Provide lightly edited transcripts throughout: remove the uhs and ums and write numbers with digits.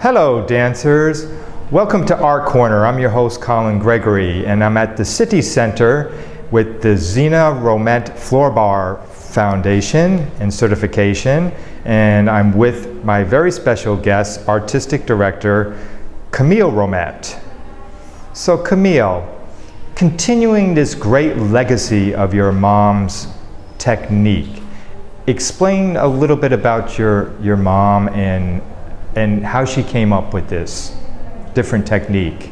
Hello dancers, welcome to Art Corner. I'm your host Colin Gregory and I'm at the City Center with the Zina Romet Floor-Barre Foundation and Certification, and I'm with my very special guest, Artistic Director Camille Romet. So Camille, continuing this great legacy of your mom's technique, explain a little bit about your mom and how she came up with this different technique.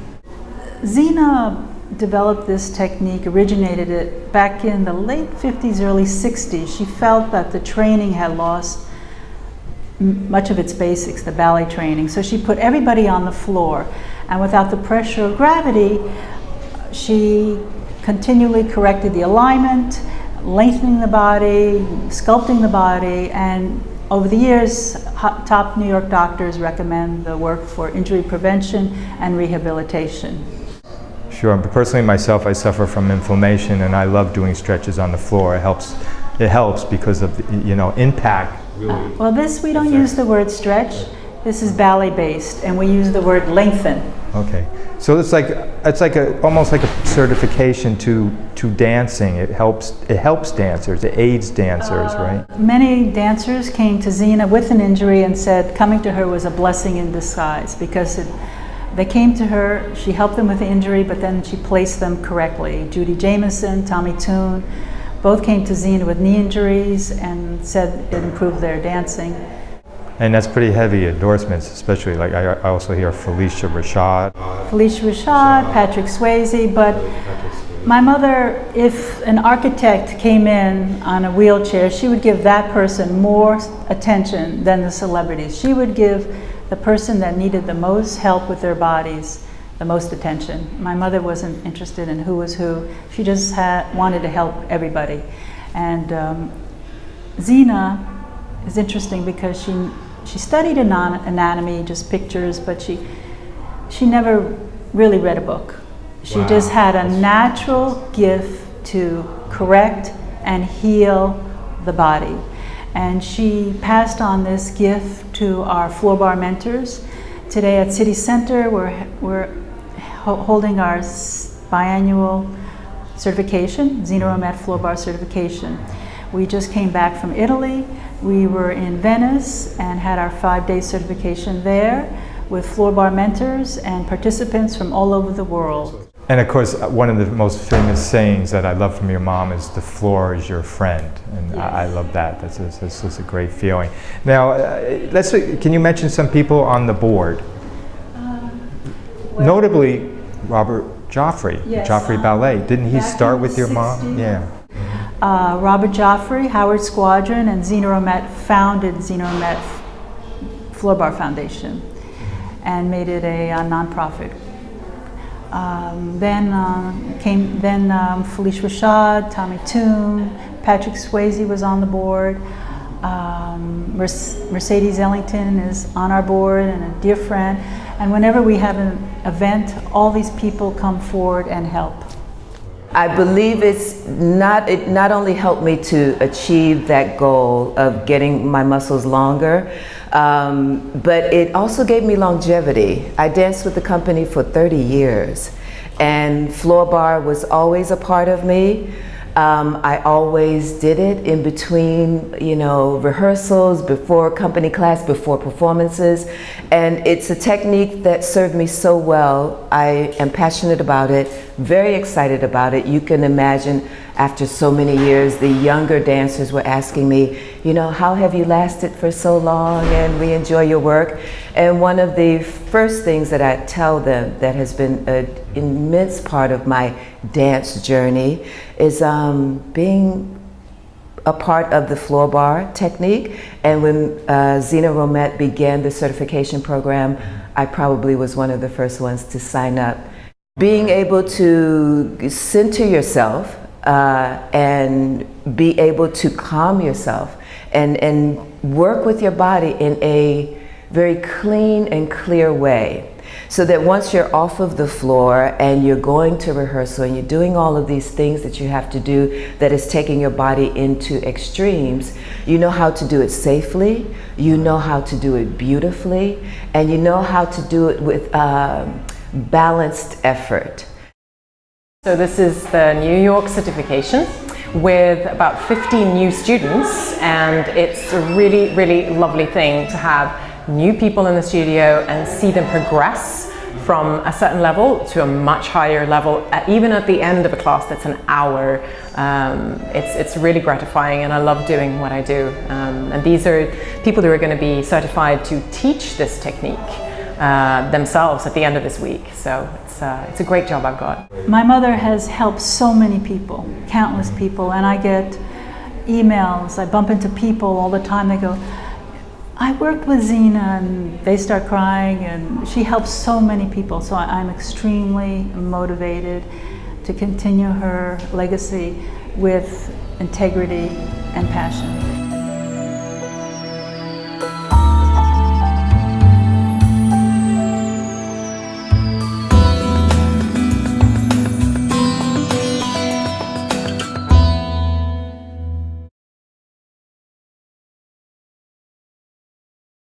Zina developed this technique, originated it back in the late 50s, early 60s. She felt that the training had lost much of its basics, the ballet training. So she put everybody on the floor, and without the pressure of gravity, she continually corrected the alignment, lengthening the body, sculpting the body, and over the years, top New York doctors recommend the work for injury prevention and rehabilitation. Sure, but personally myself, I suffer from inflammation and I love doing stretches on the floor. It helps because of the, impact. Really well, we don't use the word stretch. This is ballet based, and we use the word lengthen. Okay, so it's almost like a certification to dancing. It helps dancers. It aids dancers, right? Many dancers came to Zina with an injury and said coming to her was a blessing in disguise because they came to her. She helped them with the injury, but then she placed them correctly. Judy Jamison, Tommy Toon, both came to Zina with knee injuries and said it improved their dancing. And that's pretty heavy endorsements, especially like I also hear Felicia Rashad. Patrick Swayze, but my mother, if an architect came in on a wheelchair, she would give that person more attention than the celebrities. She would give the person that needed the most help with their bodies the most attention. My mother wasn't interested in who was who. She just wanted to help everybody. And Zina is interesting because she studied anatomy, just pictures, but she never really read a book. She just had a natural gift to correct and heal the body. And she passed on this gift to our Floor-Barre mentors. Today at City Center, we're holding our biannual certification, Zina Romet Floor-Barre certification. We just came back from Italy. We were in Venice and had our 5-day certification there with Floor-Barre mentors and participants from all over the world. And of course, one of the most famous sayings that I love from your mom is the floor is your friend. And yes. I love that. That's just a great feeling. Now, can you mention some people on the board? Notably, Robert Joffrey, yes, Joffrey Ballet. Didn't he start with your mom? Yeah. Robert Joffrey, Howard Squadron, and Zina Romet founded Zina Romet Floor-Barre Foundation and made it a nonprofit. Then Felicia Rashad, Tommy Toon, Patrick Swayze was on the board. Mercedes Ellington is on our board and a dear friend. And whenever we have an event, all these people come forward and help. I believe it not only helped me to achieve that goal of getting my muscles longer, but it also gave me longevity. I danced with the company for 30 years, and Floor-Barre was always a part of me. I always did it in between, rehearsals, before company class, before performances. And it's a technique that served me so well. I am passionate about it, very excited about it. You can imagine after so many years, the younger dancers were asking me, how have you lasted for so long, and we enjoy your work. And one of the first things that I tell them that has been an immense part of my dance journey is being a part of the Floor-Barre technique. And when Zina Romet began the certification program, I probably was one of the first ones to sign up. Being able to center yourself and be able to calm yourself and work with your body in a very clean and clear way. So that once you're off of the floor and you're going to rehearsal and you're doing all of these things that you have to do that is taking your body into extremes, you know how to do it safely, you know how to do it beautifully, and you know how to do it with balanced effort. So this is the New York certification with about 15 new students, and it's a really, really lovely thing to have new people in the studio and see them progress from a certain level to a much higher level, even at the end of a class that's an hour. It's really gratifying, and I love doing what I do. And these are people who are going to be certified to teach this technique themselves at the end of this week. So it's a great job I've got. My mother has helped so many people, countless people, and I get emails. I bump into people all the time. They go, I worked with Zina, and they start crying, and she helps so many people. So I'm extremely motivated to continue her legacy with integrity and passion.